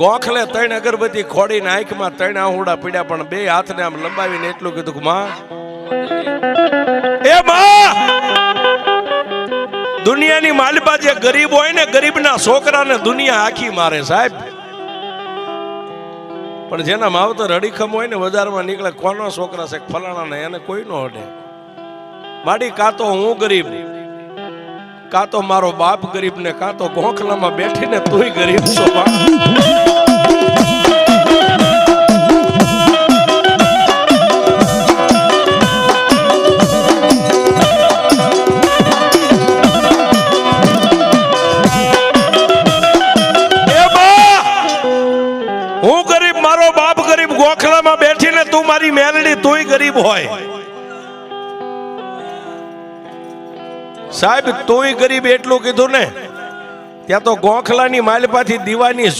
ગોખલે 3 અગરબત્તી ખોડીને આંખમાં 3 આહુડા પડ્યા, પણ 2 હાથને આમ લંબાવીને એટલું કીધું કે માં, એ માં, દુનિયાની માલિપા જે ગરીબ હોય ને, ગરીબના છોકરાને દુનિયા આખી મારે સાહેબ. પણ જેના માવતર અડીખમ હોય ને, બજારમાં નીકળે કોનો છોકરા છે ફલાણા ને, એને કોઈ નો અડે. માડી કાં તો હું ગરીબ, કાં તો મારો બાપ ગરીબ, ને કાં તો ગોખલામાં બેઠીને તુંય ગરીબ છો. હું ગરીબ, મારો બાપ ગરીબ, ગોખલામાં બેઠીને તું મારી મેલડી, તુંય ગરીબ હોય સાહેબ. તુંય ગરીબ એટલું કીધું ને, ત્યાં તો ગોખલાની માલપાથી દીવાની